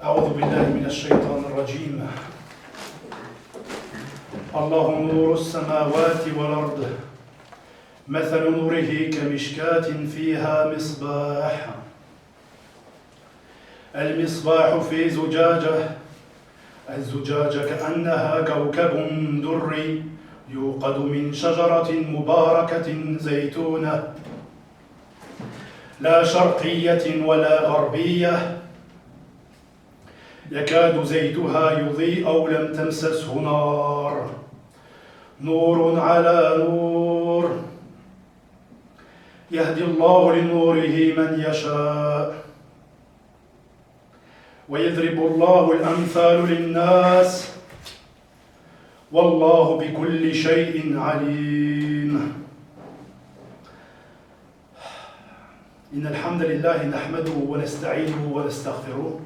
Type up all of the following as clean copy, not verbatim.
أعوذ بالله من الشيطان الرجيم. الله نور السماوات والأرض مثل نوره كمشكاة فيها مصباح المصباح في زجاجة الزجاجة كأنها كوكب دري يوقد من شجرة مباركة زيتونة لا شرقية ولا غربية يكاد زيتها يضيء أو لم تمسسه نار نور على نور يهدي الله لنوره من يشاء ويضرب الله الأمثال للناس والله بكل شيء عليم. إن الحمد لله نحمده ونستعينه ونستغفره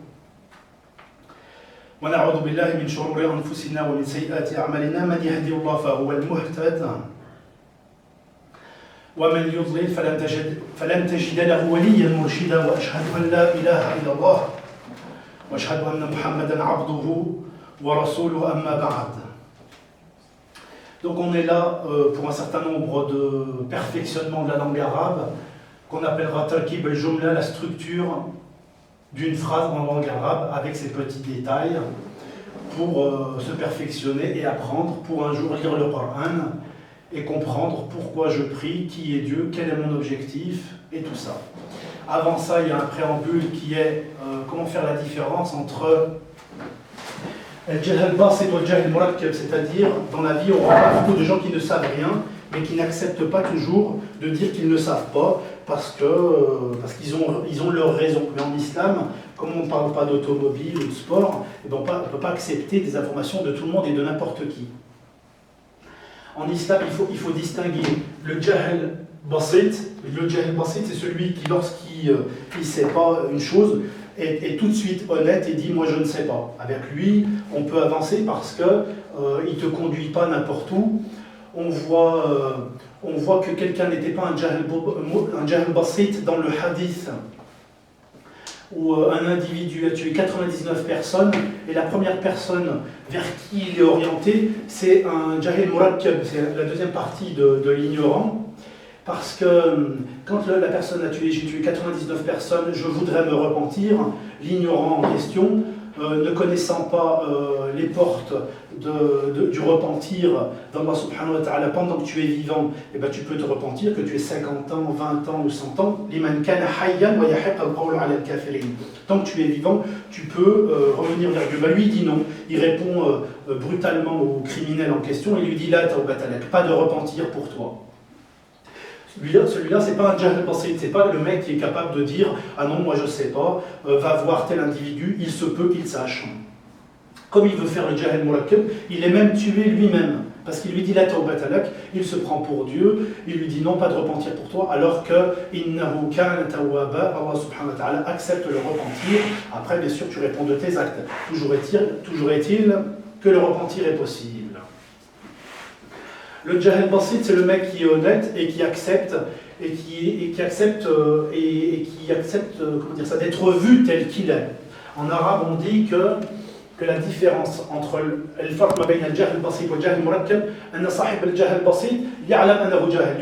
ونعوذ بالله من شرور أنفسنا ومن سيئات أعمالنا. من يهدي الله فهو المهتد ومن يضلل فلن تجد له وليا مرشدا. وأشهد أن لا إله إلا الله وأشهد أن محمدا عبده ورسوله أما بعد. Donc on est là pour un certain nombre de perfectionnements de la langue arabe qu'on appellera tarkib al-jumla, la structure d'une phrase en langue arabe avec ses petits détails pour se perfectionner et apprendre pour un jour lire le Coran et comprendre pourquoi je prie, qui est Dieu, quel est mon objectif et tout ça. Avant ça, il y a un préambule qui est comment faire la différence entre al-jahl al-basit et al-jahl al-murakkab, c'est-à-dire dans la vie on rencontre beaucoup de gens qui ne savent rien mais qui n'acceptent pas toujours de dire qu'ils ne savent pas parce qu'ils ont leur raison. Mais en islam, comme on ne parle pas d'automobile ou de sport, on ne peut pas accepter des informations de tout le monde et de n'importe qui. En islam, il faut distinguer le jahl basit. Le jahl basit, c'est celui qui, lorsqu'il ne sait pas une chose, est tout de suite honnête et dit « moi je ne sais pas ». Avec lui, on peut avancer parce qu'il ne te conduit pas n'importe où. On voit que quelqu'un n'était pas un jahl basit dans le hadith où un individu a tué 99 personnes et la première personne vers qui il est orienté, c'est un jahl murakkab, c'est la deuxième partie de l'ignorant. Parce que quand la personne a tué, j'ai tué 99 personnes, je voudrais me repentir, l'ignorant en question, ne connaissant pas les portes du repentir d'Allah subhanahu wa ta'ala pendant que tu es vivant, eh ben, tu peux te repentir, que tu aies 50 ans, 20 ans ou 100 ans. Tant que tu es vivant, tu peux revenir vers Dieu. Ben, lui il dit non, il répond brutalement au criminel en question, il lui dit la tawbatalak, pas de repentir pour toi. Celui-là, c'est pas un jahl basit, c'est pas le mec qui est capable de dire « Ah non, moi je sais pas, va voir tel individu, il se peut qu'il sache ». Comme il veut faire le jahl murakkab, il est même tué lui-même, parce qu'il lui dit « La tawbatalak », il se prend pour Dieu, il lui dit « Non, pas de repentir pour toi », alors que « Innahu kana tawwaba », Allah subhanahu wa ta'ala accepte le repentir. Après, bien sûr, tu réponds de tes actes. Toujours est-il que le repentir est possible. Le jahl basit, c'est le mec qui est honnête et qui accepte comment dire ça, d'être vu tel qu'il est. En arabe, on dit que la différence entre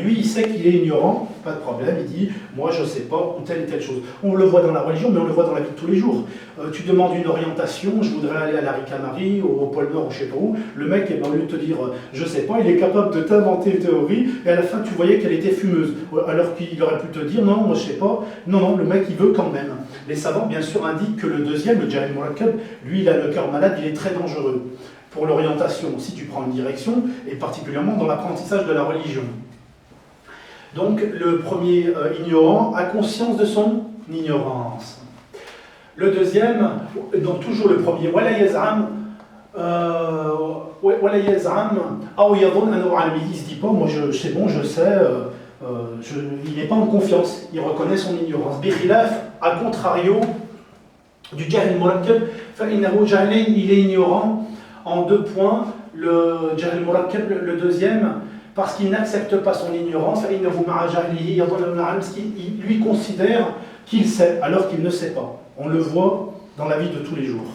lui il sait qu'il est ignorant, pas de problème, il dit moi je sais pas ou telle et telle chose. On le voit dans la religion mais on le voit dans la vie de tous les jours. Tu demandes une orientation, je voudrais aller à la Ricamarie, au pôle Nord ou je sais pas où, le mec au lieu de te dire je sais pas, il est capable de t'inventer une théorie et à la fin tu voyais qu'elle était fumeuse alors qu'il aurait pu te dire non moi je sais pas, non le mec il veut quand même. Les savants bien sûr indiquent que le deuxième, le jahl murakkab, lui il a le cœur malade, il est très dangereux pour l'orientation si tu prends une direction et particulièrement dans l'apprentissage de la religion. Donc le premier ignorant a conscience de son ignorance. Le deuxième, donc toujours le premier, wala yaz'am aw yadhun annahu alim, il se dit pas moi c'est bon je sais, il n'est pas en confiance, il reconnaît son ignorance. Bikhilaf, à contrario du jahl murakkab, fa'innahu jahilin, il est ignorant en deux points. Le jahl murakkab, le deuxième, parce qu'il n'accepte pas son ignorance, parce qu'il lui considère qu'il sait alors qu'il ne sait pas. On le voit dans la vie de tous les jours.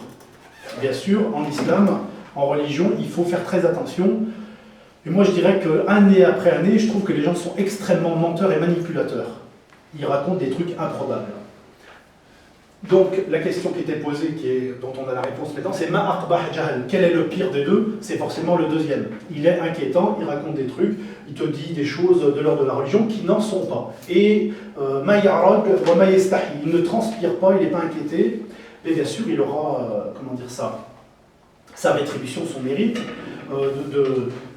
Bien sûr, en islam, en religion, il faut faire très attention. Et moi, je dirais que année après année, je trouve que les gens sont extrêmement menteurs et manipulateurs. Ils racontent des trucs improbables. Donc, la question qui était posée, dont on a la réponse maintenant, c'est Ma aqbah jahl. Quel est le pire des deux? C'est forcément le deuxième. Il est inquiétant, il raconte des trucs, il te dit des choses de l'ordre de la religion qui n'en sont pas. Et ma ya'rad wa ma yastahi. Il ne transpire pas, il n'est pas inquiété. Mais bien sûr, il aura, comment dire ça, sa rétribution, son mérite,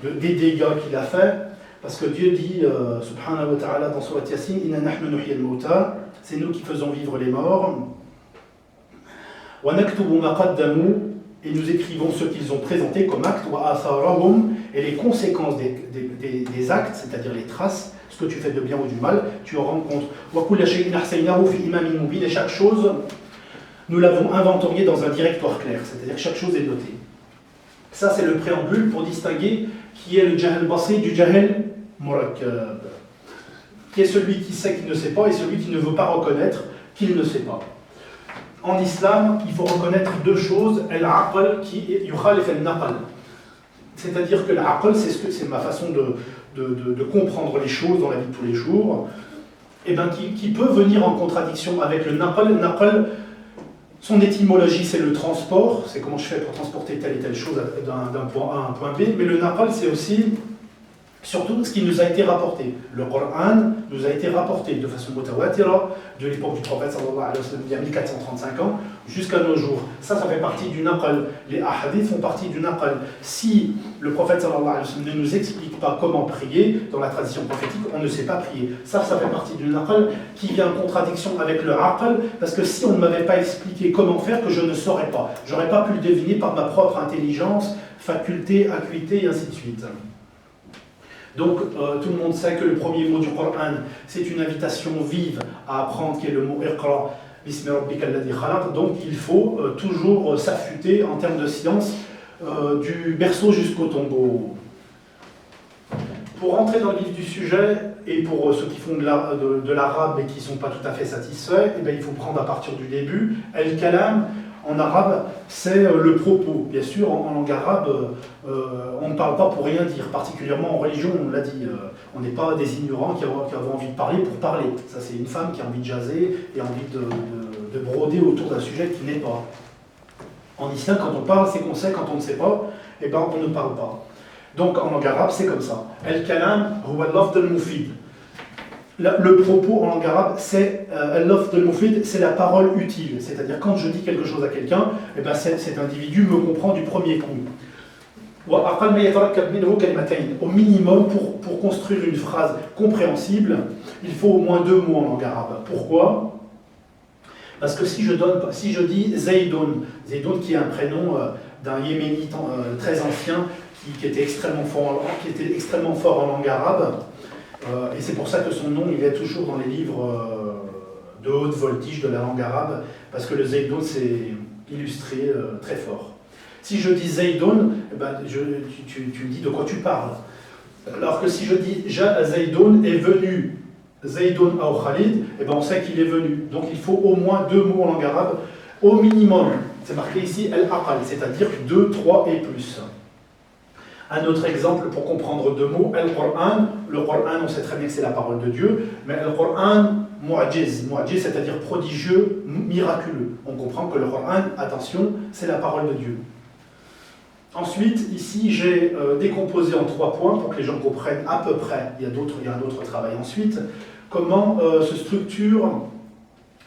des dégâts qu'il a fait. Parce que Dieu dit, subhanahu wa ta'ala, dans Surat Yasin, Inna nahnu nuhyi al-mauta, c'est nous qui faisons vivre les morts. Wa naktubu ma qaddamu, et nous écrivons ce qu'ils ont présenté comme actes, wa atharahum, et les conséquences des actes, c'est-à-dire les traces, ce que tu fais de bien ou du mal, tu en rends compte. Wa kulla shay'in ahsaynahu fi imamin mubin, et chaque chose, nous l'avons inventorié dans un directoire clair, c'est-à-dire que chaque chose est notée. Ça, c'est le préambule pour distinguer qui est le jahel basri du jahel murakkab, qui est celui qui sait qu'il ne sait pas et celui qui ne veut pas reconnaître qu'il ne sait pas. En islam, il faut reconnaître deux choses, al-aql qui yukhalif al-naql. C'est-à-dire que l'aql, c'est ma façon de comprendre les choses dans la vie de tous les jours, et ben, qui peut venir en contradiction avec le naql. Naql, son étymologie, c'est le transport, c'est comment je fais pour transporter telle et telle chose d'un point A à un point B, mais le naql, c'est aussi surtout ce qui nous a été rapporté. Le Coran nous a été rapporté de façon mutawatira de l'époque du prophète sallallahu alayhi wa sallam, il y a 1435 ans, jusqu'à nos jours. Ça fait partie du naql. Les ahadiths font partie du naql. Si le prophète sallallahu alayhi wa sallam ne nous explique pas comment prier dans la tradition prophétique, on ne sait pas prier. Ça fait partie du naql qui vient en contradiction avec le aql, parce que si on ne m'avait pas expliqué comment faire, que je ne saurais pas. J'aurais pas pu le deviner par ma propre intelligence, faculté, acuité et ainsi de suite. Donc, tout le monde sait que le premier mot du Coran, c'est une invitation vive à apprendre, qui est le mot Iqra, Bismi rabbika alladhi khalaq. Donc, il faut toujours s'affûter en termes de science du berceau jusqu'au tombeau. Pour rentrer dans le vif du sujet, et pour ceux qui font de l'arabe et qui ne sont pas tout à fait satisfaits, eh bien, il faut prendre à partir du début. El-Kalam, en arabe, c'est le propos. Bien sûr, en langue arabe, on ne parle pas pour rien dire, particulièrement en religion, on l'a dit. On n'est pas des ignorants qui avons envie de parler pour parler. Ça, c'est une femme qui a envie de jaser et envie de broder autour d'un sujet qui n'est pas. En islam, quand on parle, c'est qu'on sait. Quand on ne sait pas, eh ben, on ne parle pas. Donc, en langue arabe, c'est comme ça. El-Kalam, huwa al-lafd al-mufid. Le propos en langue arabe, c'est al-lafd al-mufid, c'est la parole utile. C'est-à-dire, quand je dis quelque chose à quelqu'un, eh ben, cet individu me comprend du premier coup. Au minimum, pour construire une phrase compréhensible, il faut au moins 2 mots en langue arabe. Pourquoi? Parce que si je dis Zaydun, Zaydun qui est un prénom d'un Yéménite très ancien, qui était extrêmement fort en langue arabe, et c'est pour ça que son nom il est toujours dans les livres de haute voltige de la langue arabe, parce que le Zaydun c'est illustré très fort. Si je dis Zaydun, eh ben, tu me dis de quoi tu parles. Alors que si je dis Zaydun est venu, Zaydun ou Khalid, eh ben, on sait qu'il est venu. Donc il faut au moins 2 mots en langue arabe, au minimum. C'est marqué ici al-aqal, c'est-à-dire 2, 3 et plus. Un autre exemple pour comprendre 2 mots, Al-Qur'an. Le Qur'an, on sait très bien que c'est la parole de Dieu, mais Al-Qur'an, mu'ajiz, c'est-à-dire prodigieux, miraculeux. On comprend que le Qur'an, attention, c'est la parole de Dieu. Ensuite, ici, j'ai décomposé en 3 points pour que les gens comprennent à peu près, il y a un autre travail ensuite, comment se structure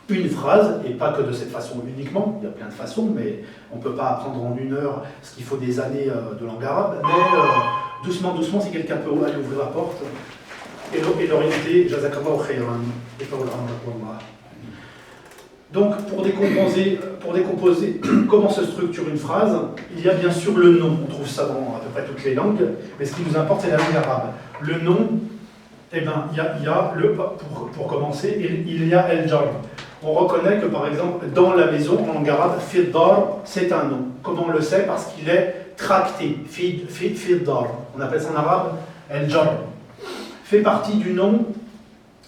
une phrase, et pas que de cette façon uniquement, il y a plein de façons, mais on ne peut pas apprendre en 1 heure ce qu'il faut des années de langue arabe, mais doucement, si quelqu'un peut aller ouvrir la porte et l'orienter, jazakallahu khayran, et pas wallah. Donc, pour décomposer comment se structure une phrase, il y a bien sûr le nom, on trouve ça dans à peu près toutes les langues, mais ce qui nous importe, c'est la langue arabe. Le nom, eh ben, il y a pour commencer, il y a el-jar. On reconnaît que, par exemple, dans la maison, en langue arabe, fiddar, c'est un nom. Comment on le sait? Parce qu'il est tracté. Fiddar. On appelle ça en arabe el-jar. Fait partie du nom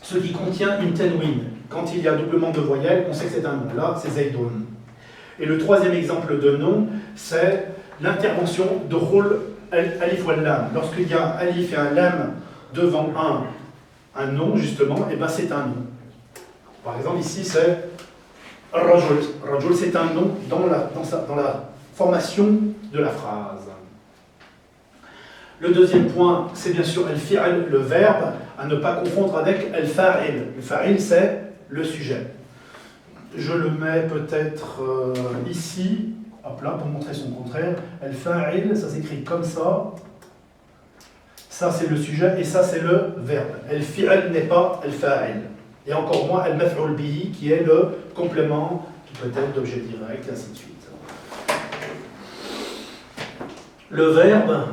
ce qui contient une tanwin. Quand il y a doublement de voyelles, on sait que c'est un nom. Là, c'est Zaydun. Et le troisième exemple de nom, c'est l'intervention de rôle alif wal lam. Lorsqu'il y a un alif et un lam devant un nom, justement, et ben c'est un nom. Par exemple, ici, c'est rajul. Rajul, c'est un nom dans la formation de la phrase. Le deuxième point, c'est bien sûr al-fi'al, le verbe, à ne pas confondre avec al-fa'il. Le fa'il, c'est le sujet. Je le mets peut-être ici, hop là, pour montrer son contraire. Al-fa'il, ça s'écrit comme ça. Ça, c'est le sujet, et ça, c'est le verbe. Al-fi'al n'est pas al-fa'il. Et encore moins al-maf'ul bihi, qui est le complément, qui peut être d'objet direct, et ainsi de suite. Le verbe,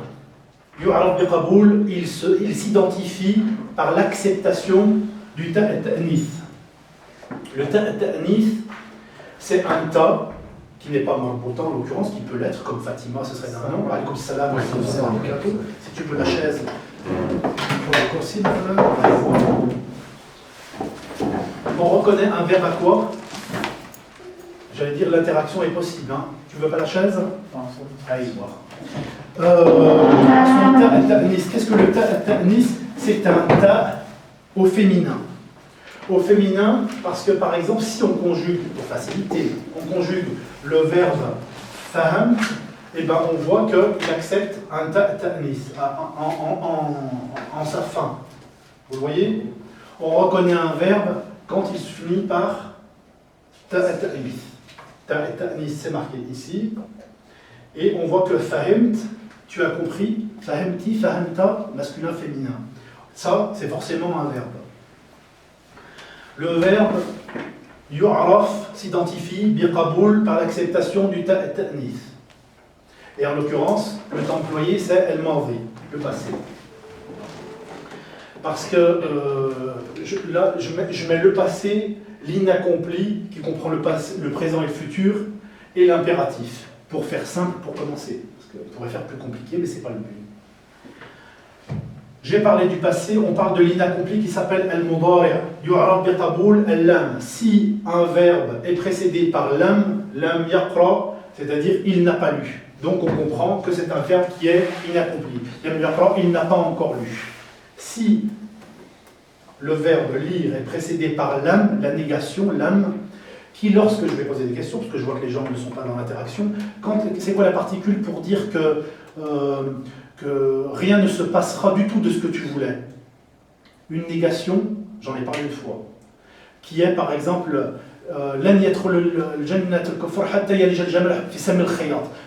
yu'arab bi qaboul, il s'identifie par l'acceptation du ta' ta'nith. Le ta' ta'nith, c'est un ta qui n'est pas marbuta en l'occurrence, qui peut l'être, comme Fatima, ce serait un nom. Alaykoum salam, si tu veux la chaise pour le coursier, on reconnaît un verbe à quoi? J'allais dire l'interaction est possible. Hein. Tu veux pas la chaise? Allez voir. Qu'est-ce que le ta'nis? C'est un ta au féminin. Au féminin, parce que par exemple, si on conjugue, pour faciliter, on conjugue le verbe faham, et ben on voit qu'il accepte un ta'nis en sa fin. Vous le voyez? On reconnaît un verbe quand il se finit par ta'nis. Ta'nis, c'est marqué ici. Et on voit que fahimt, tu as compris, fahimti, fahimta, masculin, féminin. Ça, c'est forcément un verbe. Le verbe yu'raf s'identifie biqaboul par l'acceptation du ta'nis. Et en l'occurrence, le temps employé, c'est el-madi, le passé. Parce que là, je mets le passé, l'inaccompli, qui comprend le présent et le futur, et l'impératif. Pour faire simple, pour commencer. Parce qu'on pourrait faire plus compliqué, mais ce n'est pas le but. J'ai parlé du passé, on parle de l'inaccompli qui s'appelle al-mudari', yu'raf bi qaboul al-lam. Si un verbe est précédé par lam, lam yaqra, c'est-à-dire il n'a pas lu. Donc on comprend que c'est un verbe qui est inaccompli. Lam yaqra, il n'a pas encore lu. Si le verbe lire est précédé par lam, la négation, lam, qui, lorsque je vais poser des questions, parce que je vois que les gens ne sont pas dans l'interaction, c'est quoi la particule pour dire que rien ne se passera du tout de ce que tu voulais? Une négation, j'en ai parlé une fois, qui est par exemple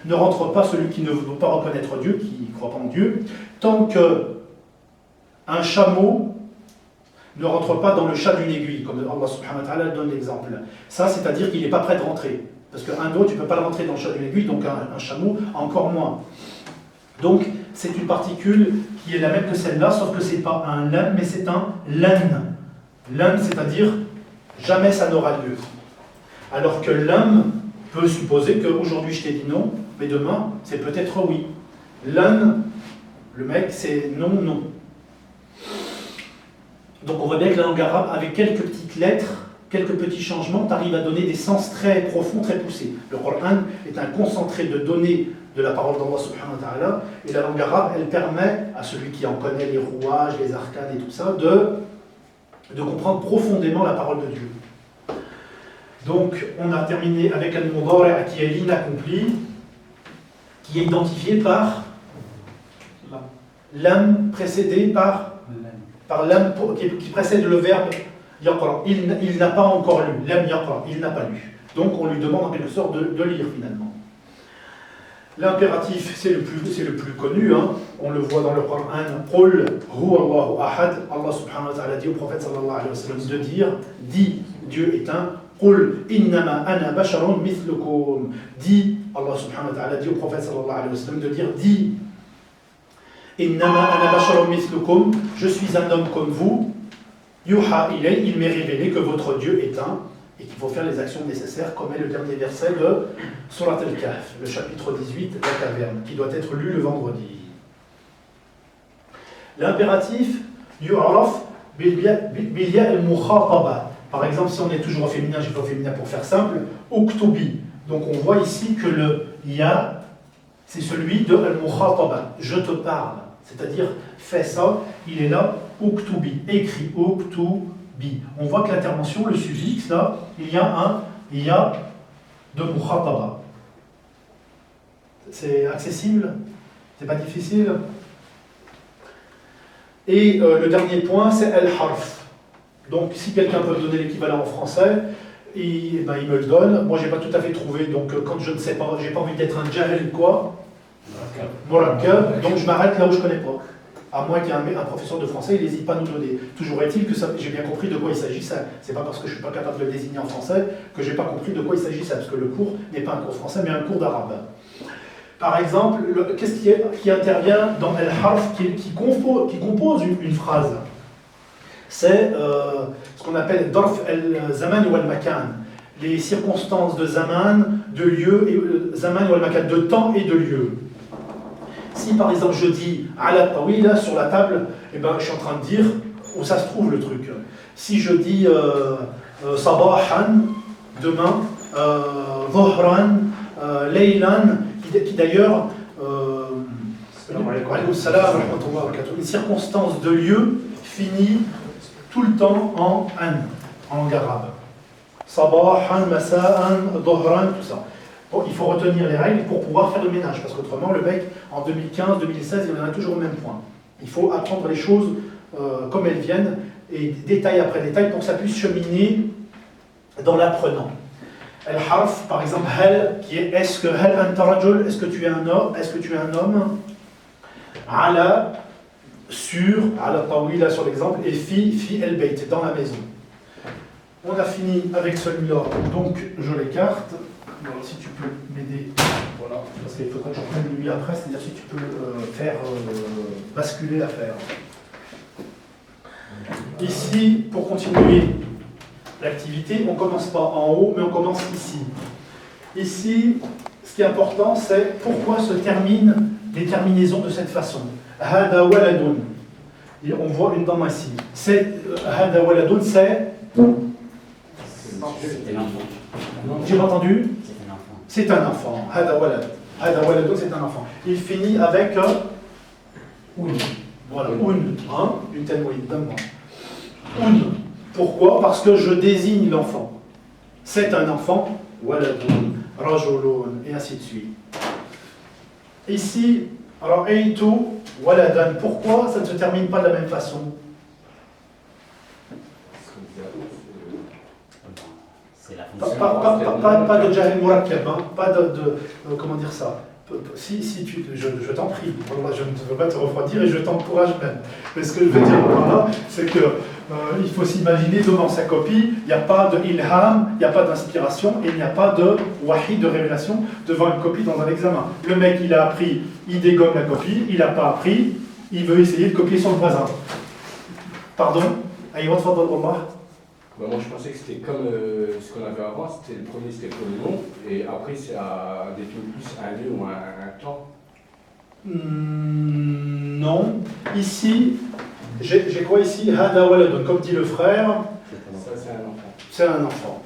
ne rentre pas celui qui ne veut pas reconnaître Dieu, qui ne croit pas en Dieu, tant qu'un chameau ne rentre pas dans le chat d'une aiguille, comme Allah subhanahu wa ta'ala donne l'exemple. Ça, c'est-à-dire qu'il n'est pas prêt de rentrer. Parce qu'un dos, tu ne peux pas le rentrer dans le chat d'une aiguille, donc un chameau, encore moins. Donc, c'est une particule qui est la même que celle-là, sauf que ce n'est pas un lam, mais c'est un lan. Lan, c'est-à-dire jamais ça n'aura lieu. Alors que lam peut supposer qu'aujourd'hui je t'ai dit non, mais demain, c'est peut-être oui. Lan, le mec, c'est non, non. Donc on voit bien que la langue arabe, avec quelques petites lettres, quelques petits changements, t'arrive à donner des sens très profonds, très poussés. Le Coran est un concentré de données de la parole d'Allah subhanahu wa ta'ala, et la langue arabe, elle permet à celui qui en connaît les rouages, les arcanes et tout ça, de comprendre profondément la parole de Dieu. Donc on a terminé avec al-mudari' qui est l'inaccompli, qui est identifié par lam précédé par lam qui précède le verbe yaqra. Il n'a pas encore lu. Lam yaqra, il n'a pas lu. Donc on lui demande en quelque sorte de lire finalement. L'impératif, c'est le plus connu. Hein. On le voit dans le Coran. Qul huwa Allahu ahad. Allah subhanahu wa ta'ala dit au prophète sallallahu alayhi wa sallam de dire, dit Dieu est un. Qul innama ana basharun mithlukum. Dit Allah subhanahu wa ta'ala dit au prophète sallallahu alayhi wa sallam de dire, dit Innama ana basharun mithlukum, je suis un homme comme vous. Yuha ilay, il m'est révélé que votre Dieu est un, et qu'il faut faire les actions nécessaires, comme est le dernier verset de Surat al-Kahf, le chapitre 18, la caverne, qui doit être lu le vendredi. L'impératif, yu'raf bilya al-mukhataba. Par exemple, si on est toujours au féminin, j'ai fait au féminin pour faire simple, uktubi. Donc on voit ici que le ya, c'est celui de al-mukhataba, je te parle. C'est-à-dire, fais ça, il est là, uktubi, écrit, uktubi. On voit que l'intervention, le suffixe, là, il y a un ya de mukhataba. C'est accessible? C'est pas difficile? Et le dernier point, c'est al-harf. Donc, si quelqu'un peut me donner l'équivalent en français, il me le donne. Moi, j'ai pas tout à fait trouvé, donc quand je ne sais pas, j'ai pas envie d'être un jahil quoi. Murakkab, donc je m'arrête là où je connais pas. À moins qu'il y ait un professeur de français, il n'hésite pas à nous donner. Toujours est-il que j'ai bien compris de quoi il s'agissait. C'est pas parce que je suis pas capable de le désigner en français que j'ai pas compris de quoi il s'agissait, parce que le cours n'est pas un cours français, mais un cours d'arabe. Par exemple, qu'est-ce qui intervient dans al-harf qui compose une phrase? C'est ce qu'on appelle darf al-zaman ou al-makan, les circonstances de zaman, de lieu, et zaman ou al-makan, de temps et de lieu. Si par exemple je dis ala tawila sur la table, eh ben, je suis en train de dire où ça se trouve le truc. Si je dis sabahan, demain, dhuhran, laylan, qui d'ailleurs, une circonstance de lieu finit tout le temps en an, en langue arabe. Sabahan, masa'an, dhuhran, tout ça. Bon, il faut retenir les règles pour pouvoir faire le ménage, parce qu'autrement, le mec, en 2015, 2016, il en a toujours au même point. Il faut apprendre les choses comme elles viennent, et détail après détail, pour que ça puisse cheminer dans l'apprenant. Al-harf, par exemple, hal, qui est est-ce que hal anta rajul, est-ce que tu es un homme, est-ce que tu es un homme. Ala, sur, ala tawila sur l'exemple, et fi el-bayt, dans la maison. On a fini avec celui-là, donc je l'écarte. Alors, si tu peux m'aider, voilà, parce qu'il faudra que je reprenne lui après, c'est-à-dire si tu peux faire basculer l'affaire. Ici, pour continuer l'activité, on ne commence pas en haut, mais on commence ici. Ici, ce qui est important, c'est pourquoi se terminent les terminaisons de cette façon. Hada waladun. Et on voit une dame ici. C'est hada waladun, c'est. J'ai pas entendu? C'est un enfant. Hada walad. Hada waladun, c'est un enfant. Il finit avec un. Voilà, un, une tanwin, donne-moi. Un. Pourquoi? Parce que je désigne l'enfant. C'est un enfant, waladun, rajulun, et ainsi de suite. Ici, alors, eitu, waladan. Pourquoi ça ne se termine pas de la même façon? C'est la fonction. Pas de jahil murakkab, hein, pas de comment dire ça. Si tu, je t'en prie, je ne veux pas te refroidir et je t'encourage même. Mais ce que je veux dire par là, c'est que il faut s'imaginer devant sa copie, il n'y a pas de ilham, il n'y a pas d'inspiration et il n'y a pas de wahi, de révélation devant une copie dans un examen. Le mec, il a appris, il dégomme la copie, il n'a pas appris, il veut essayer de copier son voisin. Pardon? Aïwa, tfadal, Omar. Bah moi je pensais que c'était comme ce qu'on avait avant, c'était le premier c'était le nom, et après c'est à définir plus un lieu ou un temps. Non. Ici, j'ai quoi ici? Hada waladun, comme dit le frère. Ça c'est un enfant. C'est un enfant.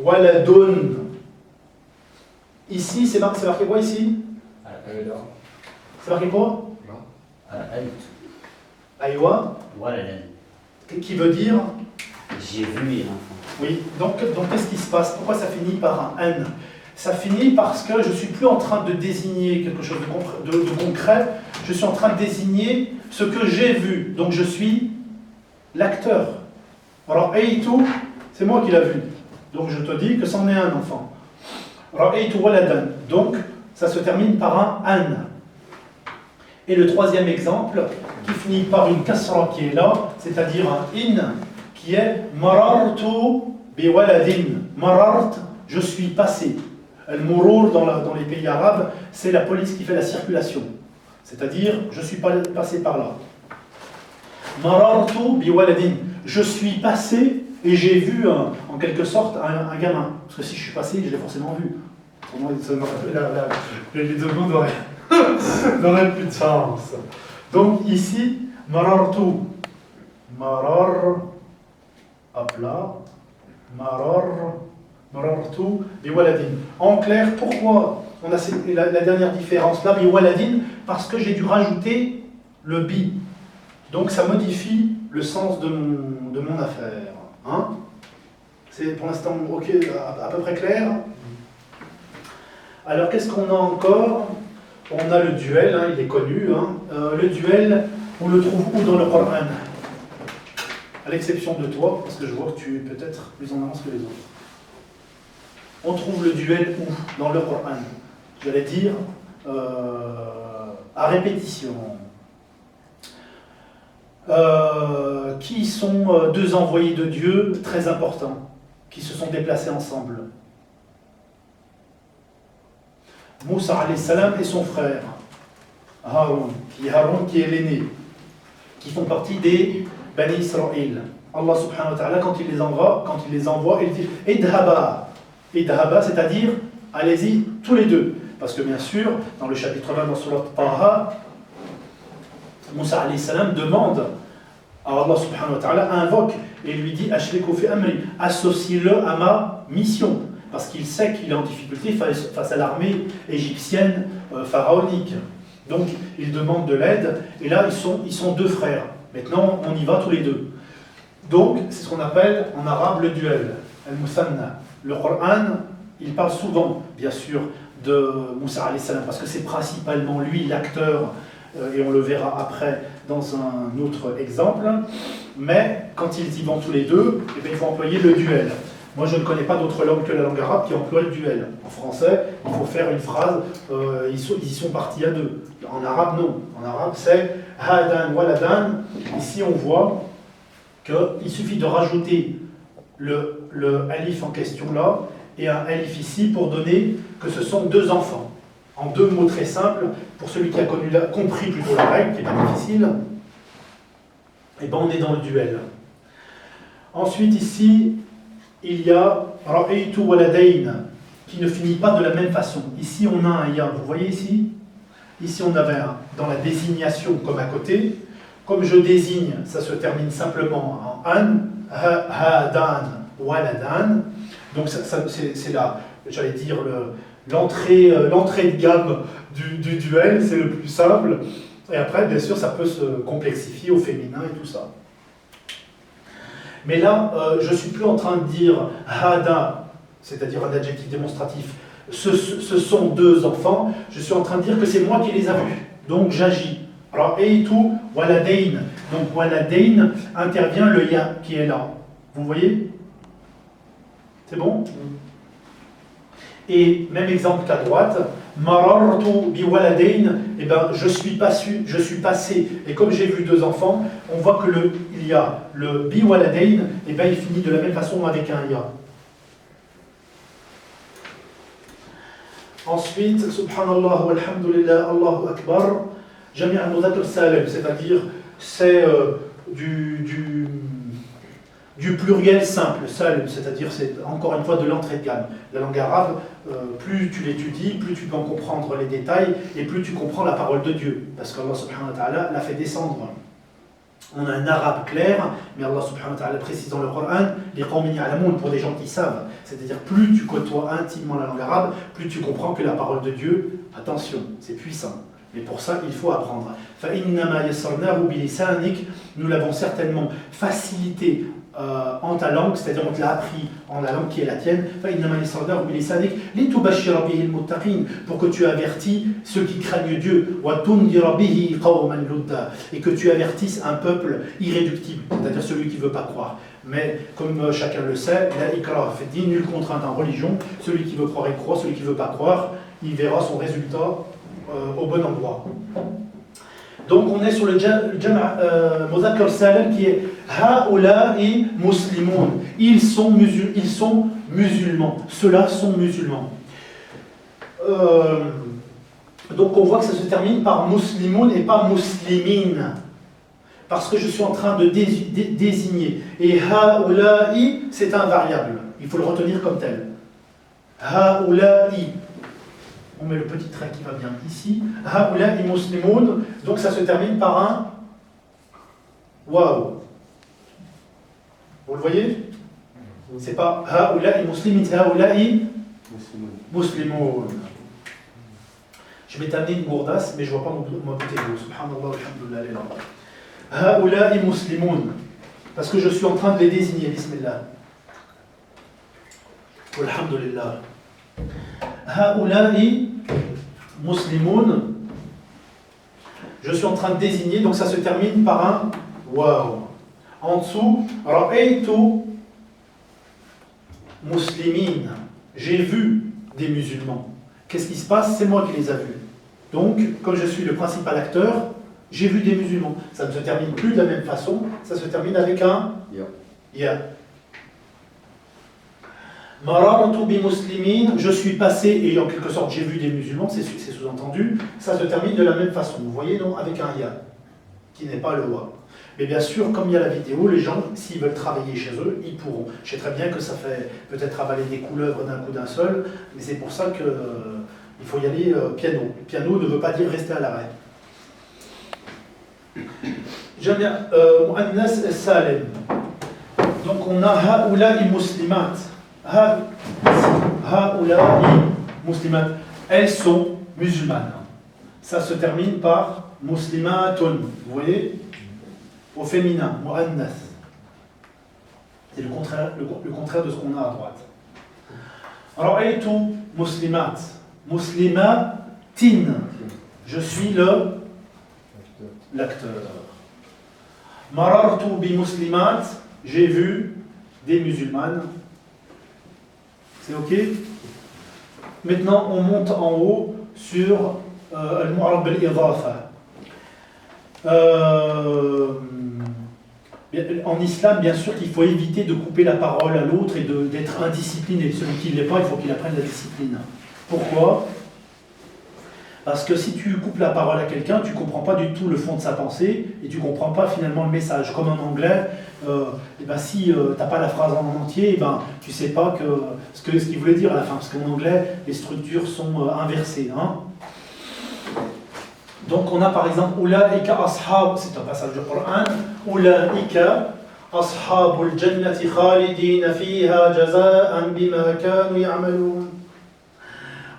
Waladun. Ici, c'est marqué quoi ici? C'est marqué quoi? Aïwa. Waladan. Qui veut dire? J'ai vu l'enfant. Oui, donc qu'est-ce qui se passe? Pourquoi ça finit par un N? Ça finit parce que je ne suis plus en train de désigner quelque chose de concret, je suis en train de désigner ce que j'ai vu. Donc je suis l'acteur. Alors, Eitu, c'est moi qui l'ai vu. Donc je te dis que c'en est un enfant. Alors, Eitu waladan. Donc, ça se termine par un an. Et le troisième exemple, qui finit par une kasra qui est là, c'est-à-dire un in, qui est marartu bi waladin. Marart, je suis passé. Al-murur dans les pays arabes, c'est la police qui fait la circulation. C'est-à-dire, je suis passé par là. Marartu bi waladin. Je suis passé et j'ai vu en quelque sorte un gamin. Parce que si je suis passé, je l'ai forcément vu. Les deux mots n'auraient plus de sens. Donc ici, marartu. Marar, hop là, marar, Marartu biwaladin. En clair, pourquoi on a la dernière différence là, biwaladin? Parce que j'ai dû rajouter le bi. Donc ça modifie le sens de mon affaire. Hein? C'est pour l'instant ok, à peu près clair. Alors qu'est-ce qu'on a encore? On a le duel, hein, il est connu. Hein. Le duel, on le trouve où dans le Coran? À l'exception de toi, parce que je vois que tu es peut-être plus en avance que les autres. On trouve le duel où? Dans le Coran. J'allais dire à répétition. Qui sont deux envoyés de Dieu très importants, qui se sont déplacés ensemble. Moussa alayhi salam et son frère, Haroun qui est l'aîné, qui font partie des Bani Israël. Allah subhanahu wa ta'ala, quand il les envoie, il dit Idhaba. Idhaba, c'est-à-dire allez-y tous les deux. Parce que bien sûr, dans le chapitre 20 dans Surat Taha, Moussa alayhi salam demande, alors Allah subhanahu wa ta'ala invoque et lui dit Ashriku fi amri, associe-le à ma mission. Parce qu'il sait qu'il est en difficulté face à l'armée égyptienne pharaonique. Donc il demande de l'aide, et là ils sont deux frères. Maintenant on y va tous les deux. Donc c'est ce qu'on appelle en arabe le duel, al-musanna. Le Coran, il parle souvent, bien sûr, de Moussa alayhi salam, parce que c'est principalement lui l'acteur, et on le verra après dans un autre exemple. Mais quand ils y vont tous les deux, eh bien, il faut employer le duel. Moi, je ne connais pas d'autre langue que la langue arabe qui emploie le duel. En français, il faut faire une phrase, ils sont partis à deux. En arabe, non. En arabe, c'est hadan waladan. Ici, on voit qu'il suffit de rajouter le alif en question là, et un alif ici pour donner que ce sont deux enfants. En deux mots très simples, pour celui qui a compris plutôt la règle, qui n'est pas difficile, et ben on est dans le duel. Ensuite, ici, il y a Ra'aytu waladayn qui ne finit pas de la même façon. Ici on a un ya, vous voyez ici? Ici on avait un dans la désignation comme à côté. Comme je désigne, ça se termine simplement en an, hadan, waladan. Donc c'est là, j'allais dire, l'entrée de gamme du duel, c'est le plus simple. Et après, bien sûr, ça peut se complexifier au féminin et tout ça. Mais là, je ne suis plus en train de dire hada, c'est-à-dire un adjectif démonstratif, ce sont deux enfants, je suis en train de dire que c'est moi qui les ai vus, donc j'agis. Alors, eitu waladayn, donc waladayn intervient le ya qui est là. Vous voyez? C'est bon? Et même exemple qu'à droite, marartu bi waladayn, eh ben, je suis passé, et comme j'ai vu deux enfants, on voit que il y a le bi waladayn, et ben, il finit de la même façon avec un ya. Ensuite, subhanallah walhamdulillah, Allahu akbar, jami' al-mudhakkar salim, c'est-à-dire c'est du pluriel simple, salim, c'est-à-dire c'est encore une fois de l'entrée de gamme. La langue arabe, plus tu l'étudies, plus tu peux en comprendre les détails et plus tu comprends la parole de Dieu. Parce qu'Allah subhanahu wa ta'ala l'a fait descendre. On a un arabe clair, mais Allah subhanahu wa ta'ala précise dans le Coran, les qawmin ya'lamoun, pour des gens qui savent. C'est-à-dire plus tu côtoies intimement la langue arabe, plus tu comprends que la parole de Dieu, attention, c'est puissant. Mais pour ça, il faut apprendre. Nous l'avons certainement facilité en ta langue, c'est-à-dire on te l'a appris en la langue qui est la tienne, pour que tu avertis ceux qui craignent Dieu, et que tu avertisses un peuple irréductible, c'est-à-dire celui qui ne veut pas croire. Mais comme chacun le sait, nulle contrainte en religion, celui qui veut croire, il croit, celui qui ne veut pas croire, il verra son résultat au bon endroit. Donc on est sur le Jama' Mudhakkar Salim qui est Ha'ula'i Muslimoun. Ils sont musulmans. Ceux-là sont musulmans. Donc on voit que ça se termine par Muslimoun et pas Muslimin. Parce que je suis en train de désigner. Et Ha'ula'i, c'est un variable. Il faut le retenir comme tel. Ha'ula'i. On met le petit trait qui va bien ici. Ha'ula'i muslimoun. Donc ça se termine par un waouh. Vous le voyez? C'est pas haoula'i muslimin, c'est haoula'i muslimoun. Je vais t'amener une gourdasse, mais je ne vois pas mon bouteille d'eau. Subhanallah, alhamdulillah. Haoula'i muslimoun. Parce que je suis en train de les désigner, bismillah. Alhamdulillah. Haoula'i muslimoun. Je suis en train de désigner, donc ça se termine par un waouh. En dessous, ra'aytu muslimin. J'ai vu des musulmans. Qu'est-ce qui se passe? C'est moi qui les ai vus. Donc, comme je suis le principal acteur, j'ai vu des musulmans. Ça ne se termine plus de la même façon, ça se termine avec un ya. Marartu bi muslimin, je suis passé et en quelque sorte j'ai vu des musulmans, c'est sous-entendu, ça se termine de la même façon, vous voyez, non, avec un ya, qui n'est pas le wa. Mais bien sûr, comme il y a la vidéo, les gens, s'ils veulent travailler chez eux, ils pourront. Je sais très bien que ça fait peut-être avaler des couleuvres d'un coup d'un seul, mais c'est pour ça que il faut y aller piano. Piano ne veut pas dire rester à l'arrêt. Mu'annas Salem. Donc on a haoula'i muslimat. Haoula'i muslimat. Elles sont musulmanes. Ça se termine par muslimatun. Vous voyez? Au féminin, mu'annas. C'est le contraire de ce qu'on a à droite. Ra'aytu muslimat. Muslimatin. Je suis l'acteur. Marartu bi muslimat. J'ai vu des musulmanes. C'est ok? Maintenant, on monte en haut sur al-mu'arab al-idafa. En islam, bien sûr qu'il faut éviter de couper la parole à l'autre et d'être indiscipliné. Celui qui ne l'est pas, il faut qu'il apprenne la discipline. Pourquoi? Parce que si tu coupes la parole à quelqu'un, tu ne comprends pas du tout le fond de sa pensée et tu ne comprends pas finalement le message. Comme en anglais, si tu n'as pas la phrase en entier, tu ne sais pas ce qu'il voulait dire à la fin. Parce qu'en anglais, les structures sont inversées. Hein. Donc on a par exemple Ulaika ashab, c'est un passage du Coran, Ulaika ashabul jannati khalidina fiha jaza'an bima kanu ya'malun.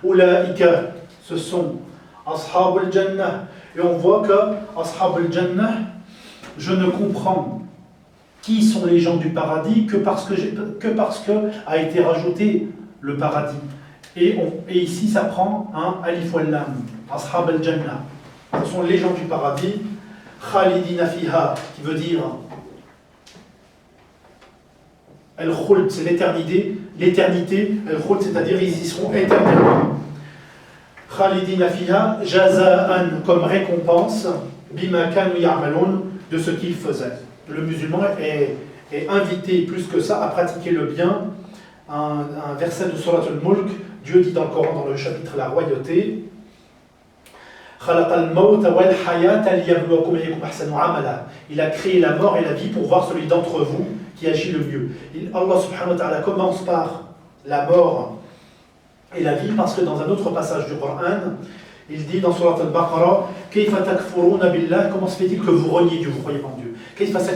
Ulaika, ce sont ashabul jannah. Et on voit que ashabul jannah, je ne comprends qui sont les gens du paradis que parce que a été rajouté le paradis. Et ici ça prend un alif wal lam, ashabul jannah. Ce sont les gens du paradis, Khalidina fiha, qui veut dire Al-Khuld, c'est l'éternité, Al-Khuld, c'est-à-dire ils y seront éternellement. Khalidina fiha, Jaza'an, comme récompense, Bima kanu ya'malun, de ce qu'ils faisaient. Le musulman est invité plus que ça à pratiquer le bien. Un verset de Surat al-Mulk, Dieu dit dans le Coran, dans le chapitre La Royauté, il a créé la mort et la vie pour voir celui d'entre vous qui agit le mieux. Allah subhanahu wa ta'ala commence par la mort et la vie parce que dans un autre passage du Coran, il dit dans Surat al-Baqarah, comment se fait-il que vous reniez Dieu, vous croyez en Dieu? Comment se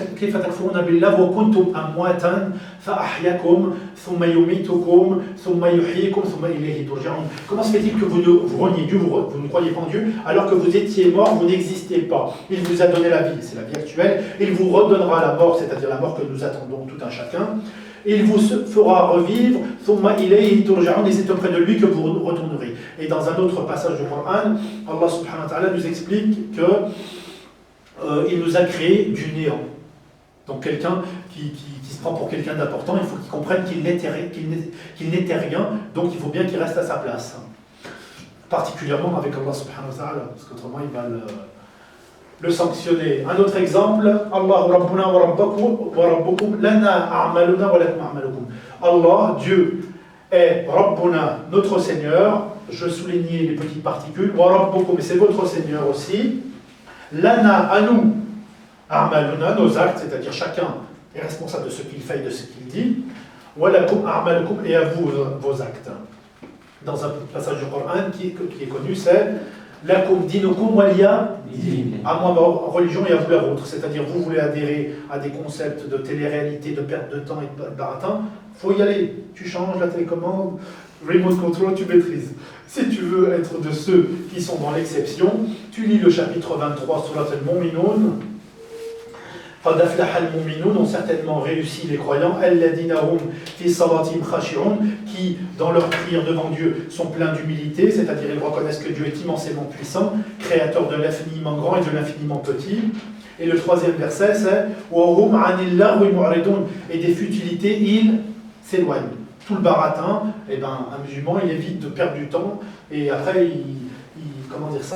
fait-il que vous reniez Dieu, vous ne croyez pas en Dieu, alors que vous étiez mort, vous n'existez pas? Il vous a donné la vie, c'est la vie actuelle, il vous redonnera la mort, c'est-à-dire la mort que nous attendons tout un chacun. Il vous fera revivre, et c'est auprès de lui que vous retournerez. Et dans un autre passage du Coran, Allah subhanahu wa ta'ala nous explique que il nous a créé du néant. Donc quelqu'un qui se prend pour quelqu'un d'important, il faut qu'il comprenne qu'il n'était rien, donc il faut bien qu'il reste à sa place. Particulièrement avec Allah subhanahu wa ta'ala, parce qu'autrement il va le sanctionner. Un autre exemple, Allah Rabbuna wa Rabbukum lana a'maluna wa lakum a'malukum. Allah, Dieu, est Rabbuna, notre Seigneur. Je soulignais les petites particules. Wa Rabbukum, c'est votre Seigneur aussi. Lana, à nous, a'maluna, nos actes, c'est-à-dire chacun est responsable de ce qu'il fait et de ce qu'il dit. Wa lakum a'malukum, et à vous, vos actes. Dans un passage du Coran qui est connu, c'est Lakum dinukum waliya, à moi ma religion et à vous la vôtre. C'est-à-dire, vous voulez adhérer à des concepts de télé-réalité, de perte de temps et de baratin, faut y aller. Tu changes la télécommande, remote control, tu maîtrises. Si tu veux être de ceux qui sont dans l'exception, tu lis le chapitre 23 Surat al-Mu'minun. قد أفلح المؤمنون, ont certainement réussi les croyants, الذين هم في صلاتهم خاشعون, qui dans leur prière devant Dieu sont pleins d'humilité, c'est-à-dire ils reconnaissent que Dieu est immensément puissant, créateur de l'infiniment grand et de l'infiniment petit. Et le troisième verset c'est وهم عن اللغو معرضون, et des futilités ils s'éloignent. Tout le baratin, un musulman il évite de perdre du temps et après comment dire ça